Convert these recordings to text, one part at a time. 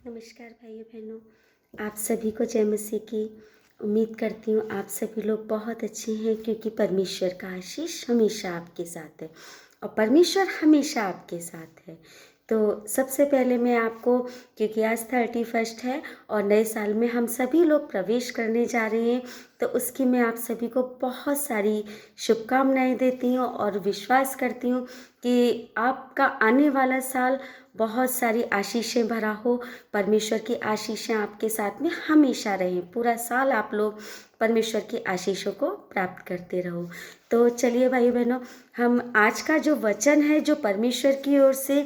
नमस्कार भाइयों बहनों, आप सभी को जय मसीह की। उम्मीद करती हूँ आप सभी लोग बहुत अच्छे हैं, क्योंकि परमेश्वर का आशीष हमेशा आपके साथ है और परमेश्वर हमेशा आपके साथ है। तो सबसे पहले मैं आपको, क्योंकि आज 31 है और नए साल में हम सभी लोग प्रवेश करने जा रहे हैं, तो उसकी मैं आप सभी को बहुत सारी शुभकामनाएं देती हूँ और विश्वास करती हूँ कि आपका आने वाला साल बहुत सारी आशीषें भरा हो। परमेश्वर की आशीषें आपके साथ में हमेशा रहें, पूरा साल आप लोग परमेश्वर की आशीषों को प्राप्त करते रहो। तो चलिए भाई बहनों, हम आज का जो वचन है, जो परमेश्वर की ओर से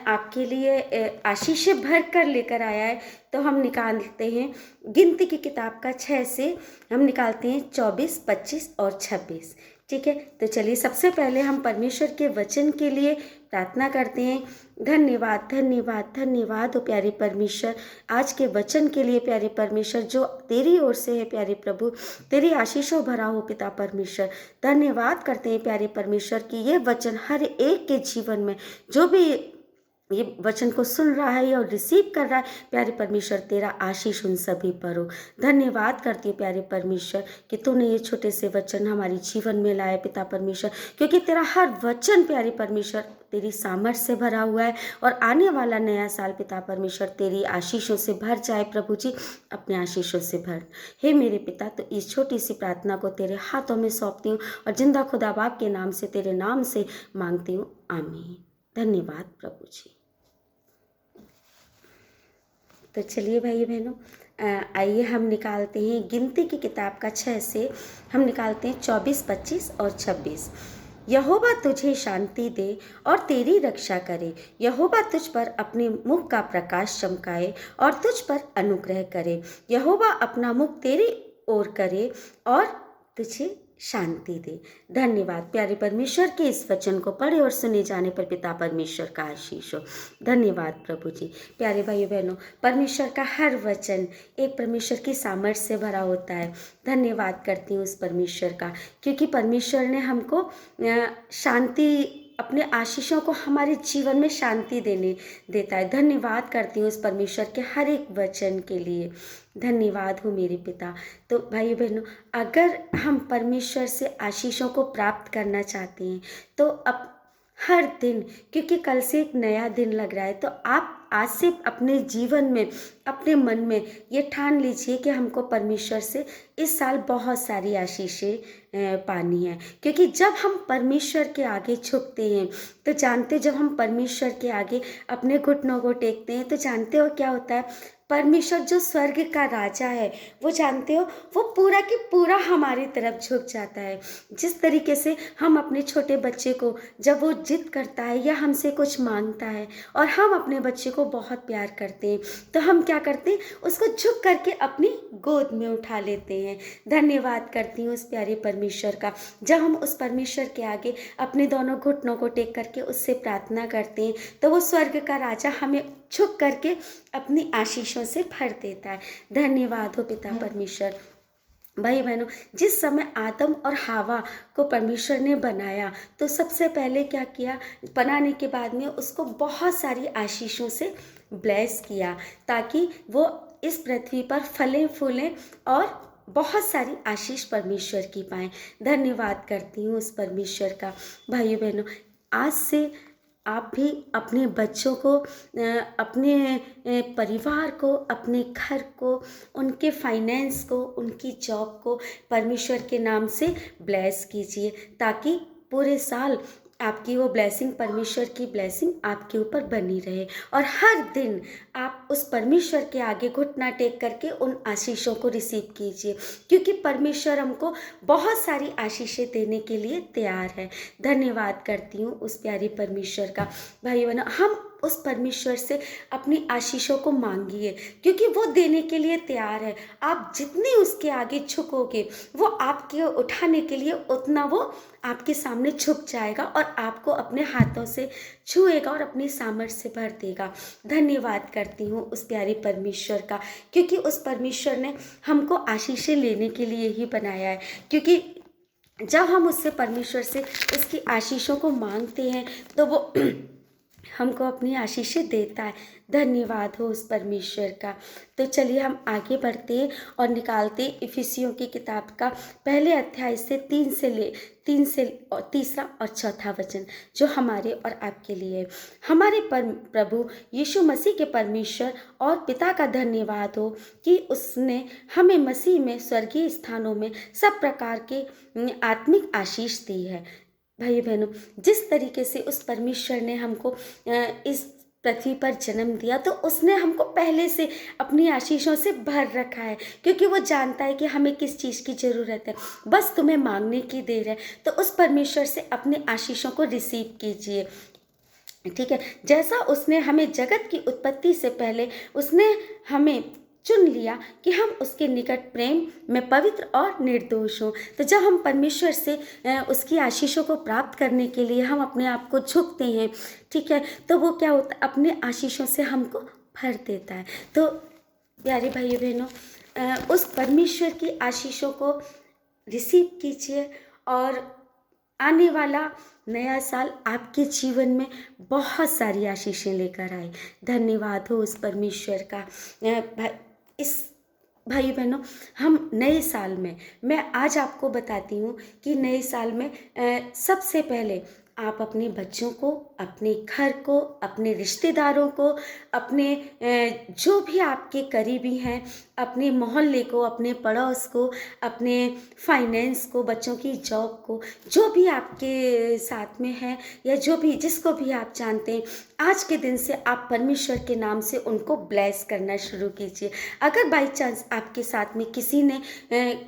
आपके लिए आशीषें भर कर लेकर आया है, तो हम निकालते हैं गिनती की किताब का 6 से हम निकालते हैं 24, 25 और 26। ठीक है, तो चलिए सबसे पहले हम परमेश्वर के वचन के लिए प्रार्थना करते हैं। धन्यवाद धन्यवाद धन्यवाद हो प्यारे परमेश्वर, आज के वचन के लिए प्यारे परमेश्वर, जो तेरी ओर से है प्यारे प्रभु, तेरी आशीषों भरा हो पिता परमेश्वर। धन्यवाद करते हैं प्यारे परमेश्वर कि ये वचन हर एक के जीवन में, जो भी ये वचन को सुन रहा है और रिसीव कर रहा है, प्यारे परमेश्वर तेरा आशीष उन सभी पर हो। धन्यवाद करती हूँ प्यारे परमेश्वर कि तूने ये छोटे से वचन हमारे जीवन में लाए पिता परमेश्वर, क्योंकि तेरा हर वचन प्यारे परमेश्वर तेरी सामर्थ्य से भरा हुआ है और आने वाला नया साल पिता परमेश्वर तेरी आशीषों से भर जाए। प्रभु जी अपने आशीषों से भर। हे मेरे पिता, तो इस छोटी सी प्रार्थना को तेरे हाथों में सौंपती हूँ और जिंदा खुदा बाप के नाम से, तेरे नाम से मांगती हूँ, आमीन। धन्यवाद प्रभु जी। तो चलिए भाई बहनों, आइए हम निकालते हैं गिनती की किताब का 6 से हम निकालते हैं 24, 25 और 26। यहोवा तुझे शांति दे और तेरी रक्षा करे। यहोवा तुझ पर अपने मुख का प्रकाश चमकाए और तुझ पर अनुग्रह करे। यहोवा अपना मुख तेरी ओर करे और तुझे शांति दे। धन्यवाद प्यारे परमेश्वर के इस वचन को पढ़े और सुने जाने पर पिता परमेश्वर का आशीष हो। धन्यवाद प्रभु जी। प्यारे भाइयों बहनों, परमेश्वर का हर वचन एक परमेश्वर की सामर्थ्य से भरा होता है। धन्यवाद करती हूँ उस परमेश्वर का, क्योंकि परमेश्वर ने हमको शांति, अपने आशीषों को हमारे जीवन में शांति देने देता है। धन्यवाद करती हूँ उस परमेश्वर के हर एक वचन के लिए। धन्यवाद हो मेरे पिता। तो भाई बहनों, अगर हम परमेश्वर से आशीषों को प्राप्त करना चाहते हैं, तो अब हर दिन, क्योंकि कल से एक नया दिन लग रहा है, तो आप आज से अपने जीवन में, अपने मन में ये ठान लीजिए कि हमको परमेश्वर से इस साल बहुत सारी आशीषें पानी है। क्योंकि जब हम परमेश्वर के आगे झुकते हैं, तो जानते, जब हम परमेश्वर के आगे अपने घुटनों को टेकते हैं, तो जानते हो क्या होता है, परमेश्वर जो स्वर्ग का राजा है, वो जानते हो, वो पूरा की पूरा हमारी तरफ झुक जाता है। जिस तरीके से हम अपने छोटे बच्चे को, जब वो जिद करता है या हमसे कुछ मांगता है और हम अपने बच्चे को बहुत प्यार करते हैं, तो हम क्या करते हैं, उसको झुक करके अपनी गोद में उठा लेते हैं। धन्यवाद करती हूँ उस प्यारे परमेश्वर का। जब हम उस परमेश्वर के आगे अपने दोनों घुटनों को टेक करके उससे प्रार्थना करते हैं, तो वो स्वर्ग का राजा हमें झुक करके अपनी आशीषों से भर देता है। धन्यवाद हो पिता परमेश्वर। भाई बहनों, जिस समय आदम और हावा को परमेश्वर ने बनाया, तो सबसे पहले क्या किया, बनाने के बाद में उसको बहुत सारी आशीषों से ब्लेस किया, ताकि वो इस पृथ्वी पर फलें फूलें और बहुत सारी आशीष परमेश्वर की पाएं। धन्यवाद करती हूँ उस परमेश्वर का। भाइयों बहनों, आज से आप भी अपने बच्चों को, अपने परिवार को, अपने घर को, उनके फाइनेंस को, उनकी जॉब को परमेश्वर के नाम से ब्लेस कीजिए, ताकि पूरे साल आपकी वो ब्लेसिंग, परमेश्वर की ब्लेसिंग आपके ऊपर बनी रहे और हर दिन आप उस परमेश्वर के आगे घुटना टेक करके उन आशीषों को रिसीव कीजिए, क्योंकि परमेश्वर हमको बहुत सारी आशीषें देने के लिए तैयार है। धन्यवाद करती हूँ उस प्यारे परमेश्वर का। भाइयों बहनों, हम उस परमेश्वर से अपनी आशीषों को मांगिए, क्योंकि वो देने के लिए तैयार है। आप जितनी उसके आगे झुकोगे, वो आपके उठाने के लिए उतना वो आपके सामने झुक जाएगा और आपको अपने हाथों से छुएगा और अपनी सामर्थ्य से भर देगा। धन्यवाद करती हूँ उस प्यारे परमेश्वर का, क्योंकि उस परमेश्वर ने हमको आशीषें लेने के लिए ही बनाया है। क्योंकि जब हम उससे, परमेश्वर से उसकी आशीषों को मांगते हैं, तो वो हमको अपनी आशीषें देता है। धन्यवाद हो उस परमेश्वर का। तो चलिए हम आगे बढ़ते हैं और निकालते हैं इफिसियों की किताब का पहले अध्याय से 3 से और तीसरा और चौथा वचन, जो हमारे और आपके लिए है। हमारे प्रभु यीशु मसीह के परमेश्वर और पिता का धन्यवाद हो कि उसने हमें मसीह में स्वर्गीय स्थानों में सब प्रकार के आत्मिक आशीष दी है। भाई बहनों, जिस तरीके से उस परमेश्वर ने हमको इस पृथ्वी पर जन्म दिया, तो उसने हमको पहले से अपनी आशीषों से भर रखा है, क्योंकि वो जानता है कि हमें किस चीज़ की ज़रूरत है। बस तुम्हें मांगने की देर है। तो उस परमेश्वर से अपने आशीषों को रिसीव कीजिए। ठीक है, जैसा उसने हमें जगत की उत्पत्ति से पहले उसने हमें चुन लिया कि हम उसके निकट प्रेम में पवित्र और निर्दोष हों। तो जब हम परमेश्वर से उसकी आशीषों को प्राप्त करने के लिए हम अपने आप को झुकते हैं, ठीक है, तो वो क्या होता है, अपने आशीषों से हमको भर देता है। तो प्यारे भाइयों बहनों, उस परमेश्वर की आशीषों को रिसीव कीजिए और आने वाला नया साल आपके जीवन में बहुत सारी आशीषें लेकर आए। धन्यवाद हो उस परमेश्वर का। इस भाई बहनों, हम नए साल में, मैं आज आपको बताती हूँ कि नए साल में सबसे पहले आप अपने बच्चों को, अपने घर को, अपने रिश्तेदारों को, अपने जो भी आपके करीबी हैं, अपने मोहल्ले को, अपने पड़ोस को, अपने फाइनेंस को, बच्चों की जॉब को, जो भी आपके साथ में है या जो भी जिसको भी आप जानते हैं, आज के दिन से आप परमेश्वर के नाम से उनको ब्लेस करना शुरू कीजिए। अगर बाई चांस आपके साथ में किसी ने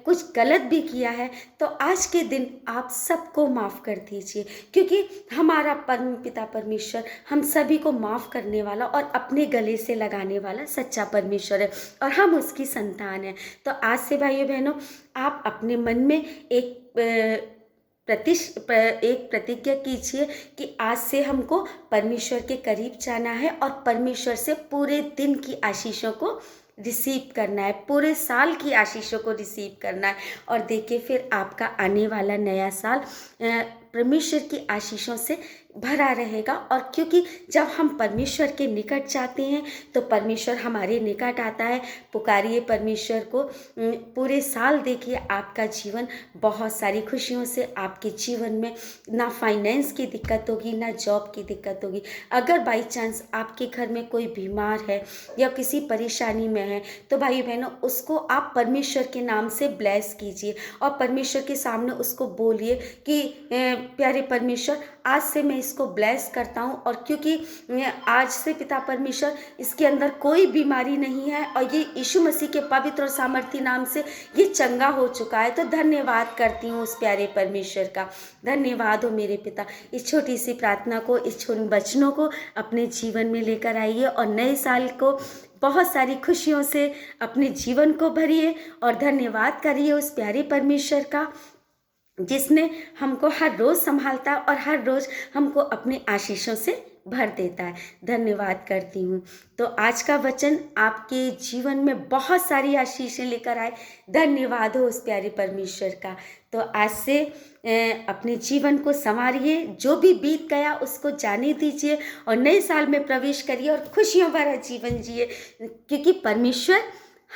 कुछ गलत भी किया है, तो आज के दिन आप सबको माफ़ कर दीजिए, क्योंकि हमारा परम पिता परमेश्वर हम सभी को माफ़ करने वाला और अपने गले से लगाने वाला सच्चा परमेश्वर है, और हम उसकी संतान हैं। तो आज से भाइयों बहनों, आप अपने मन में एक प्रतिज्ञा कीजिए कि आज से हमको परमेश्वर के करीब जाना है और परमेश्वर से पूरे दिन की आशीषों को रिसीव करना है, पूरे साल की आशीषों को रिसीव करना है। और देखिए, फिर आपका आने वाला नया साल परमेश्वर की आशीषों से भरा रहेगा। और क्योंकि जब हम परमेश्वर के निकट जाते हैं तो परमेश्वर हमारे निकट आता है। पुकारिए परमेश्वर को। पूरे साल देखिए आपका जीवन बहुत सारी खुशियों से, आपके जीवन में ना फाइनेंस की दिक्कत होगी, ना जॉब की दिक्कत होगी। अगर बाई चांस आपके घर में कोई बीमार है या किसी परेशानी में है, तो भाई बहनों, उसको आप परमेश्वर के नाम से ब्लेस कीजिए और परमेश्वर के सामने उसको बोलिए कि प्यारे परमेश्वर, आज से मैं इसको ब्लेस करता हूँ, और क्योंकि आज से पिता परमेश्वर इसके अंदर कोई बीमारी नहीं है और ये यीशु मसीह के पवित्र और सामर्थी नाम से ये चंगा हो चुका है। तो धन्यवाद करती हूँ उस प्यारे परमेश्वर का। धन्यवाद हो मेरे पिता। इस छोटी सी प्रार्थना को, इस छोटे वचनों को अपने जीवन में लेकर आइए और नए साल को बहुत सारी खुशियों से अपने जीवन को भरिए और धन्यवाद करिए उस प्यारे परमेश्वर का, जिसने हमको हर रोज़ संभालता और हर रोज़ हमको अपने आशीषों से भर देता है। धन्यवाद करती हूँ। तो आज का वचन आपके जीवन में बहुत सारी आशीषें लेकर आए। धन्यवाद हो उस प्यारे परमेश्वर का। तो आज से अपने जीवन को संवारिए, जो भी बीत गया उसको जाने दीजिए और नए साल में प्रवेश करिए और खुशियों भरा जीवन जिए, क्योंकि परमेश्वर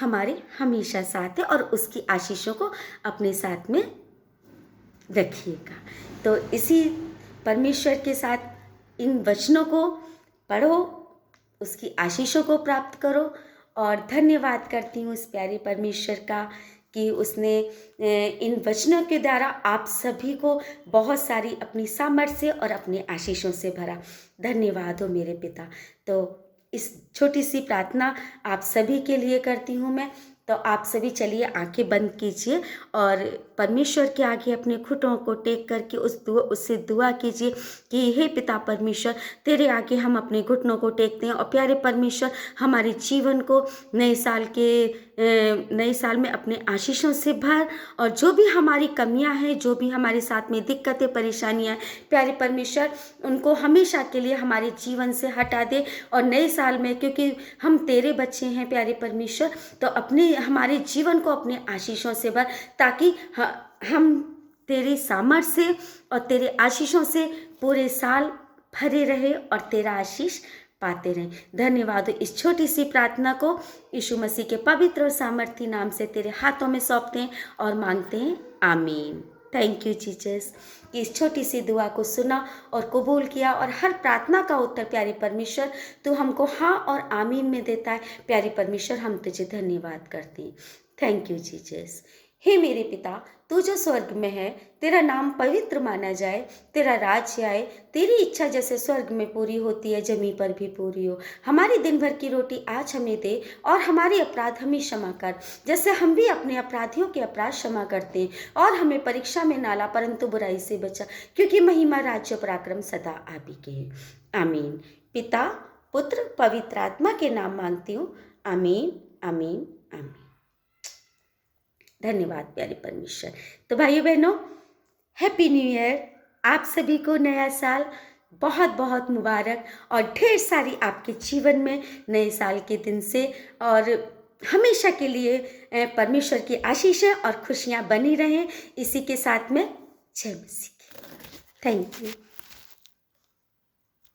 हमारे हमेशा साथ है और उसकी आशीषों को अपने साथ में रखिएगा। तो इसी परमेश्वर के साथ इन वचनों को पढ़ो, उसकी आशीषों को प्राप्त करो। और धन्यवाद करती हूँ उस प्यारे परमेश्वर का कि उसने इन वचनों के द्वारा आप सभी को बहुत सारी अपनी सामर्थ्य से और अपनी आशीषों से भरा। धन्यवाद हो मेरे पिता। तो इस छोटी सी प्रार्थना आप सभी के लिए करती हूँ मैं। तो आप सभी चलिए आंखें बंद कीजिए और परमेश्वर के आगे अपने घुटनों को टेक करके उससे दुआ कीजिए कि हे पिता परमेश्वर, तेरे आगे हम अपने घुटनों को टेकते हैं और प्यारे परमेश्वर, हमारे जीवन को नए साल में अपने आशीषों से भर, और जो भी हमारी कमियां हैं, जो भी हमारे साथ में दिक्कतें परेशानियां, प्यारे परमेश्वर, उनको हमेशा के लिए हमारे जीवन से हटा दे। और नए साल में, क्योंकि हम तेरे बच्चे हैं प्यारे परमेश्वर, तो हमारे जीवन को अपने आशीषों से भर, ताकि हम तेरी सामर्थ्य से और तेरे आशीषों से पूरे साल भरे रहे और तेरा आशीष पाते रहें। धन्यवाद। इस छोटी सी प्रार्थना को यीशु मसीह के पवित्र और सामर्थी नाम से तेरे हाथों में सौंपते हैं और मांगते हैं, आमीन। थैंक यू जीसस कि इस छोटी सी दुआ को सुना और कबूल किया, और हर प्रार्थना का उत्तर प्यारे परमेश्वर तू हमको हाँ और आमीन में देता है। प्यारे परमेश्वर, हम तुझे धन्यवाद करते हैं। Thank you Jesus. हे मेरे पिता, तू जो स्वर्ग में है, तेरा नाम पवित्र माना जाए, तेरा राज्य आए, तेरी इच्छा जैसे स्वर्ग में पूरी होती है जमीन पर भी पूरी हो। हमारी दिन भर की रोटी आज हमें दे, और हमारे अपराध हमें क्षमा कर, जैसे हम भी अपने अपराधियों के अपराध क्षमा करते हैं, और हमें परीक्षा में ना ला परंतु बुराई से बचा, क्योंकि महिमा, राज्य, पराक्रम सदा आप ही के हैं। आमीन। पिता, पुत्र, पवित्र आत्मा के नाम मांगती हूँ। आमीन, आमीन, आमीन। धन्यवाद प्यारे परमेश्वर। तो भाइयों बहनों, हैप्पी न्यू ईयर। आप सभी को नया साल बहुत बहुत मुबारक, और ढेर सारी आपके जीवन में नए साल के दिन से और हमेशा के लिए परमेश्वर की आशीषें और खुशियाँ बनी रहें। इसी के साथ में जय मसीह की। Thank you.